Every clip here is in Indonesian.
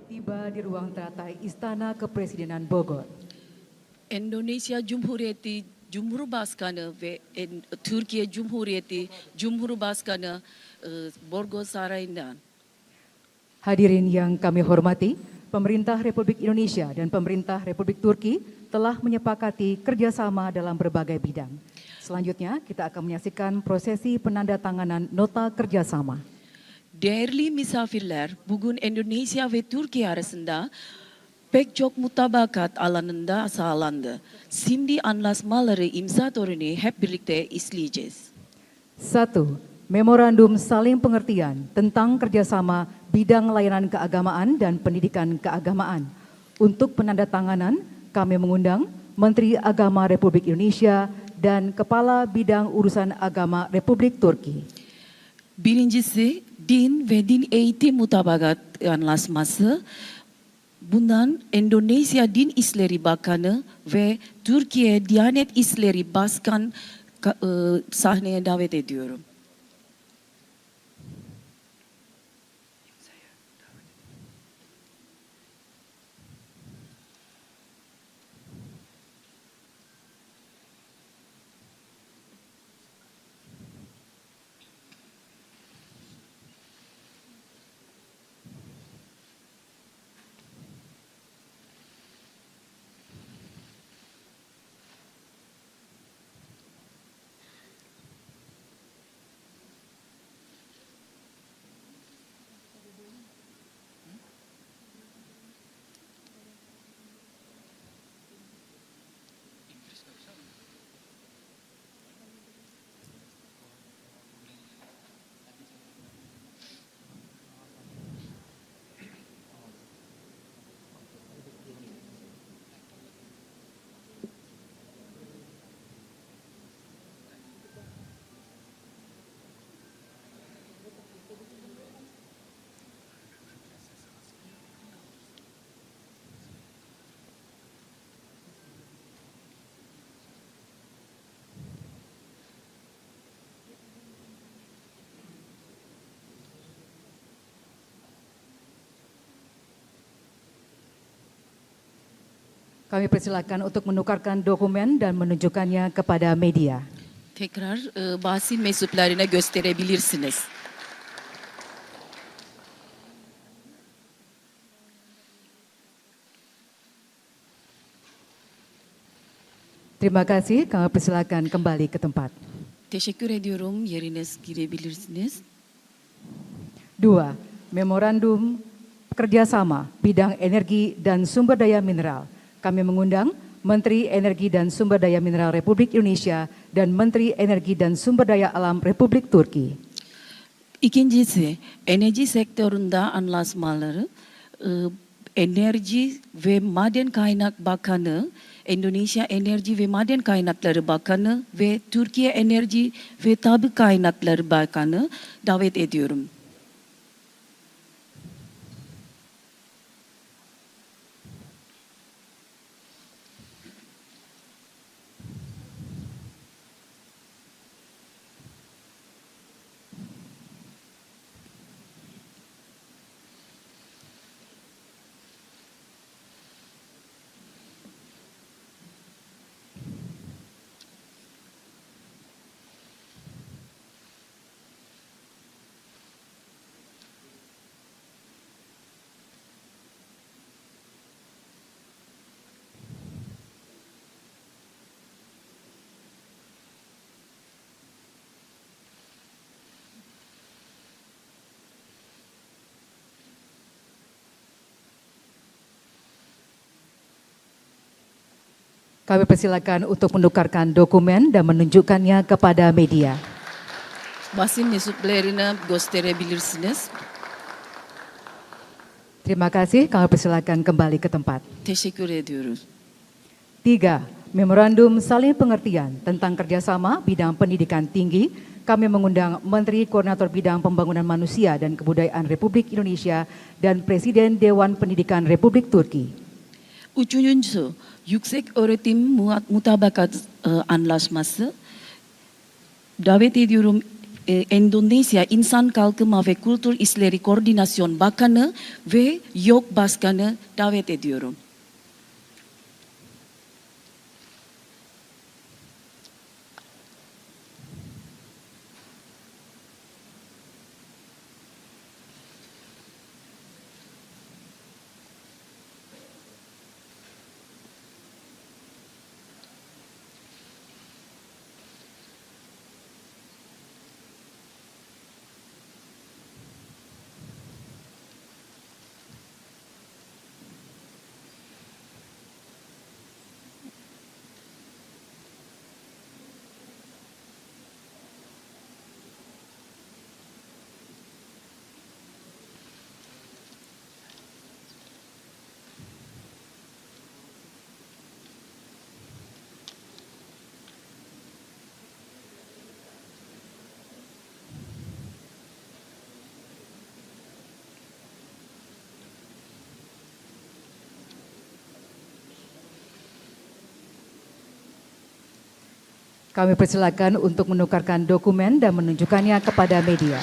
Tiba di ruang teratai Istana Kepresidenan Bogor. Indonesia Cumhuriyeti Cumhurbaşkanı ve Türkiye Cumhuriyeti Cumhurbaşkanı Borgo Sarayı'ndan. Hadirin yang kami hormati, Pemerintah Republik Indonesia dan Pemerintah Republik Turki telah menyepakati kerjasama dalam berbagai bidang. Selanjutnya kita akan menyaksikan prosesi penandatanganan nota kerjasama. Değerli misafirler, bugün Endonezya ve Türkiye arasında pek çok mutabakat alanında sağlandı. Şimdi anlaşmaları imza töreni hep birlikte izleyeceğiz. 1. Memorandum saling pengertian tentang kerjasama bidang layanan keagamaan dan pendidikan keagamaan. Untuk penandatanganan, kami mengundang Menteri Agama Republik Indonesia dan Kepala Bidang Urusan Agama Republik Turki. Birincisi, din ve din eğitim mutabakat anlaşması. Bundan Endonezya Din İşleri Bakanı ve Türkiye Diyanet İşleri Başkan sahneye davet ediyorum. Kami persilakan untuk menukarkan dokumen dan menunjukkannya kepada media. Tekrar basın mensuplarına gösterebilirsiniz. Terima kasih, kami persilakan kembali ke tempat. Teşekkür ediyorum. Yeriniz girebilirsiniz. 2. Memorandum kerjasama bidang energi dan sumber daya mineral. Kami mengundang Menteri Energi dan Sumber Daya Mineral Republik Indonesia dan Menteri Energi dan Sumber Daya Alam Republik Turki. İkincisi, enerji sektöründe anlaşmaları, Enerji ve Maden Kaynak Bakanı, Endonezya Enerji ve Maden Kaynakları Bakanı ve Türkiye Enerji ve Tabi Kaynakları Bakanı davet ediyorum. Kami persilakan untuk menukarkan dokumen dan menunjukkannya kepada media. Basın mensuplarına gösterebilirsiniz. Terima kasih, kami persilakan kembali ke tempat. Teşekkür ediyoruz. 3. Memorandum saling pengertian tentang kerjasama bidang pendidikan tinggi. Kami mengundang Menteri Koordinator Bidang Pembangunan Manusia dan Kebudayaan Republik Indonesia dan Presiden Dewan Pendidikan Republik Turki. Üçüncüsü, yüksek öğretim mutabakat anlaşması. Davet ediyorum Endonezya İnsan Kalkınma ve Kültür İşleri Koordinasyon Bakanı ve YOK Başkanı davet ediyorum. Kami persilakan untuk menukarkan dokumen dan menunjukkannya kepada media.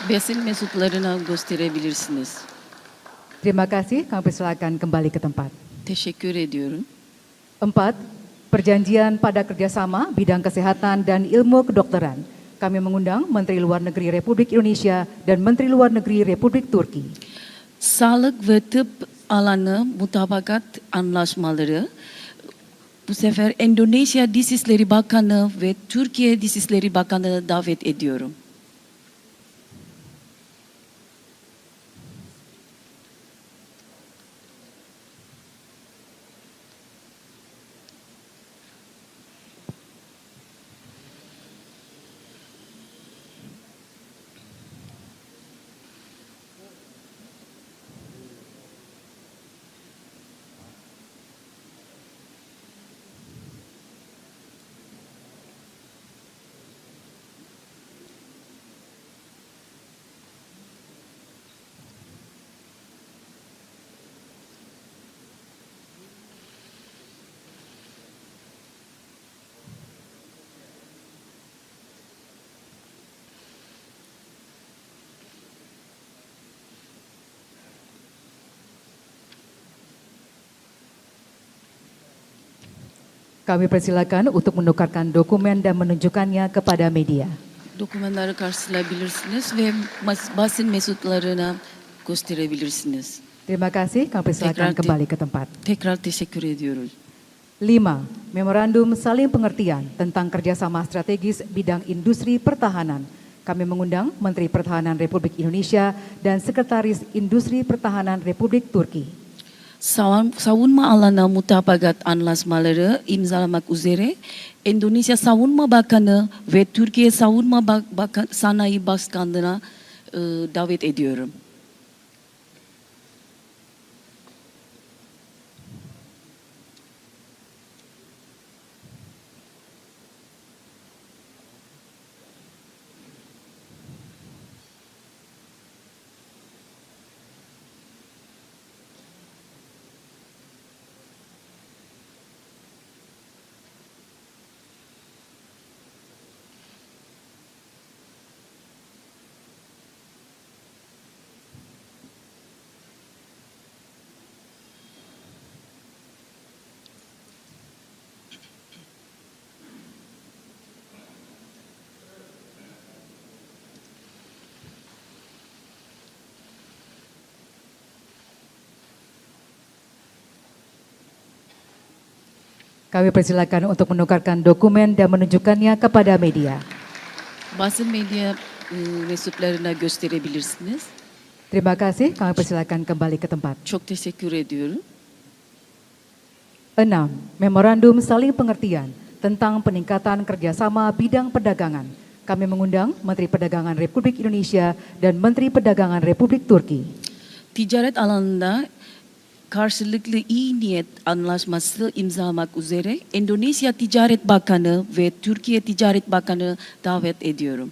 Basın mensuplarına gösterebilirsiniz. Terima kasih, kami persilakan kembali ke tempat. Teşekkür ediyorum. 4. Perjanjian pada kerjasama bidang kesehatan dan ilmu kedokteran. Kami mengundang Menteri Luar Negeri Republik Indonesia dan Menteri Luar Negeri Republik Turki. Sağlık ve tıp alanı mutabakat anlaşmaları. Bu sefer Endonezya Dışişleri Bakanı ve Türkiye Dışişleri Bakanı davet ediyorum. Kami persilakan untuk menukarkan dokumen dan menunjukkannya kepada media. Dokümanları karşılayabilirsiniz ve basın mensuplarına gösterebilirsiniz. Terima kasih, kami persilakan Tekrar- kembali ke tempat. Tekrar teşekkür ediyoruz. 5. Memorandum saling pengertian tentang kerjasama strategis bidang industri pertahanan. Kami mengundang Menteri Pertahanan Republik Indonesia dan Sekretaris Industri Pertahanan Republik Turki. Savunma alanı mutabakat anlaşmaları imzalamak üzere Endonezya Savunma Bakanı ve Türkiye Savunma Sanayi Başkanlığı'na davet ediyorum. Kami persilakan untuk menukarkan dokumen dan menunjukkannya kepada media. Basın medya mensuplarına gösterebilirsiniz. Terima kasih, kami persilakan kembali ke tempat. Çok teşekkür ediyorum. 6. Memorandum saling pengertian tentang peningkatan kerjasama bidang perdagangan. Kami mengundang Menteri Perdagangan Republik Indonesia dan Menteri Perdagangan Republik Turki. Ticaret alanında karşılıklı iyi niyet anlaşması imzalamak üzere Endonezya Ticaret Bakanı ve Türkiye Ticaret Bakanı davet ediyorum.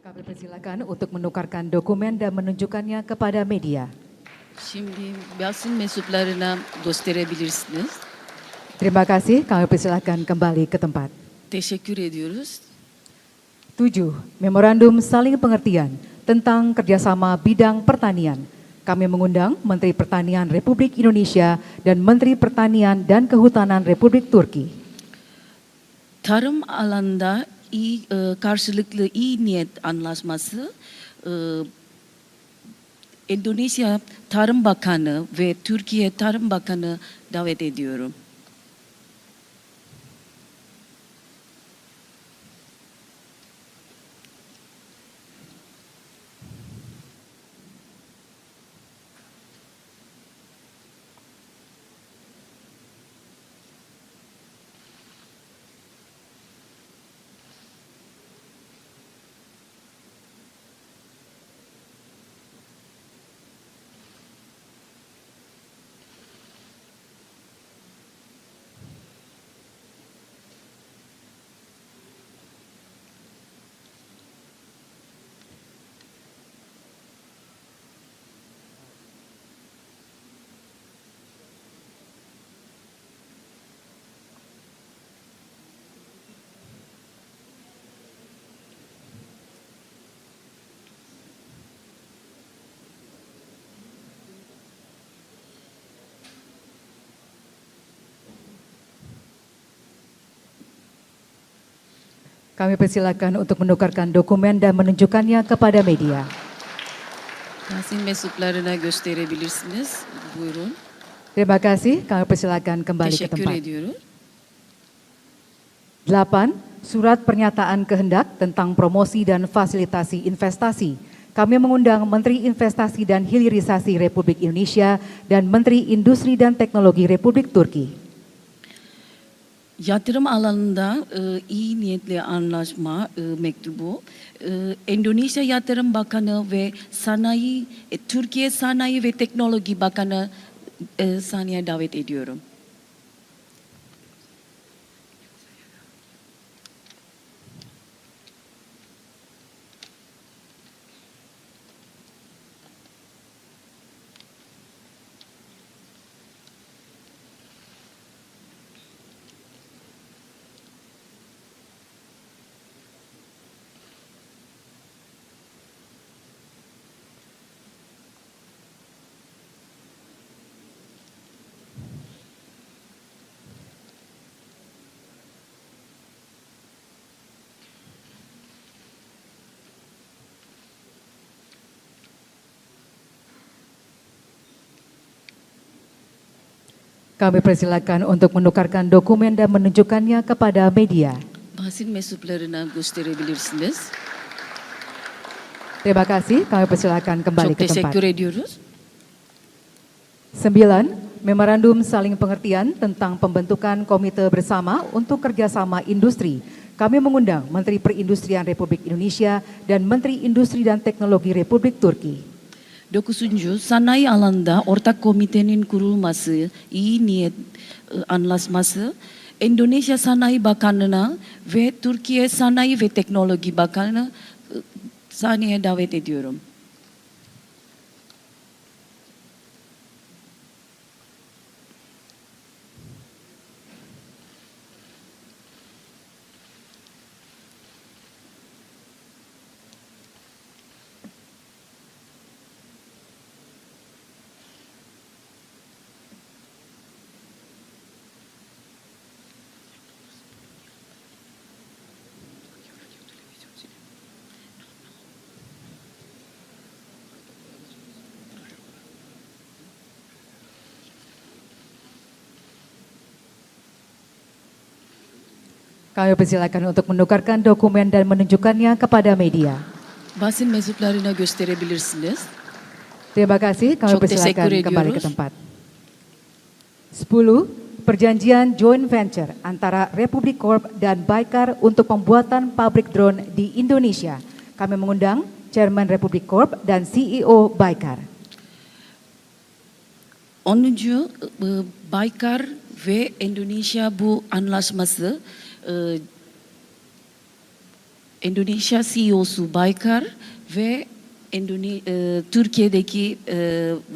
Kami persilakan untuk menukarkan dokumen dan menunjukkannya kepada media. Şimdi basın mensuplarına gösterebilirsiniz. Terima kasih, kami persilakan kembali ke tempat. Teşekkür ediyoruz. 7. Memorandum saling pengertian tentang kerjasama bidang pertanian. Kami mengundang Menteri Pertanian Republik Indonesia dan Menteri Pertanian dan Kehutanan Republik Turki. Tarım alanda karşılıklı iyi niyet anlaşması Endonezya Tarım Bakanı ve Türkiye Tarım Bakanı davet ediyorum. Kami persilakan untuk menukarkan dokumen dan menunjukkannya kepada media. Basın mensuplarına gösterebilirsiniz. Buyurun. Terima kasih, kami persilakan kembali ke Teşekkür tempat. ediyoruz. 8. Surat pernyataan kehendak tentang promosi dan fasilitasi investasi. Kami mengundang Menteri Investasi dan Hilirisasi Republik Indonesia dan Menteri Industri dan Teknologi Republik Turki. Yatırım alanında iyi niyetli anlaşma mektubu Endonezya Yatırım Bakanı ve Türkiye Sanayi ve Teknoloji Bakanı sahneye davet ediyorum. Kami persilakan untuk menukarkan dokumen dan menunjukkannya kepada media. Basın mensuplarına gösterebilirsiniz. Terima kasih, kami persilakan kembali Çok ke tempat. teşekkür ediyoruz. 9. Memorandum saling pengertian tentang pembentukan komite bersama untuk kerjasama industri. Kami mengundang Menteri Perindustrian Republik Indonesia dan Menteri Industri dan Teknologi Republik Turki. 9. Sanayi alanında ortak komitenin kurulması, iyi niyet anlaşması Endonezya Sanayi Bakanlığı'na ve Türkiye Sanayi ve Teknoloji Bakanı sahneye davet ediyorum. Kami persilakan untuk menukarkan dokumen dan menunjukkannya kepada media. Basın mensuplarına gösterebilirsiniz. Terima kasih, kami Çok persilakan teşekkür kembali ke ediyoruz. tempat. 10. Perjanjian joint venture antara Republik Corp dan Baikar untuk pembuatan pabrik drone di Indonesia. Kami mengundang Chairman Republik Corp dan CEO Baikar. 10. Baykar ve Endonezya bu anlaşması Indonesia CEO'su Baykar ve Türkiye'deki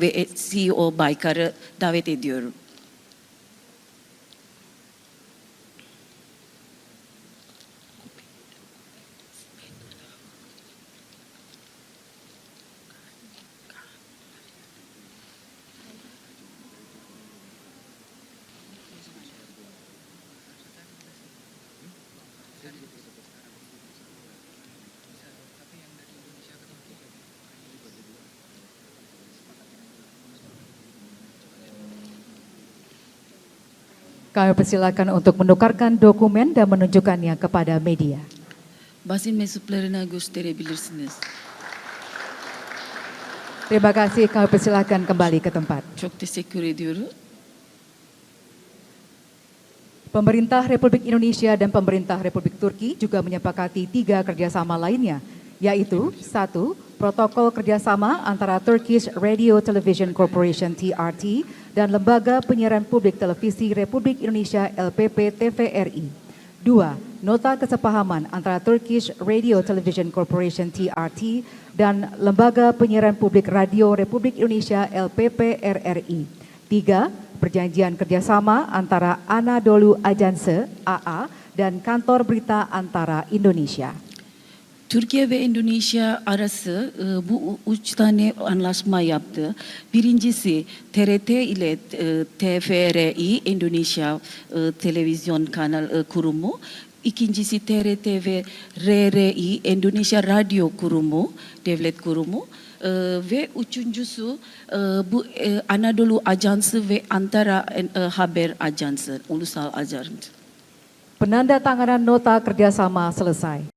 ve CEO Baykar'ı davet ediyorum. Kami persilakan untuk menukarkan dokumen dan menunjukkannya kepada media. Basın mensuplarına gösterebilirsiniz. Terima kasih, kami persilakan kembali ke tempat. Çok teşekkür ediyorum. Pemerintah Republik Indonesia dan Pemerintah Republik Turki juga menyepakati 3 kerjasama lainnya, yaitu 1. Protokol kerjasama antara Turkish Radio Television Corporation TRT dan Lembaga Penyiaran Publik Televisi Republik Indonesia LPP TVRI. 2. Nota kesepahaman antara Turkish Radio Television Corporation TRT dan Lembaga Penyiaran Publik Radio Republik Indonesia LPP RRI. 3. Perjanjian kerjasama antara Anadolu Ajansı AA dan Kantor Berita Antara Indonesia. Türkiye ve Endonezya arası bu 3 tane anlaşma yaptı. Birincisi TRT ile TVRI Endonezya Televizyon Kanal Kurumu. İkincisi TRT ve RRI Endonezya Radyo Kurumu, Devlet Kurumu. Ve üçüncüsü bu Anadolu Ajansı ve Antara Haber Ajansı, Ulusal Ajansı. Penandatanganan nota kerjasama selesai.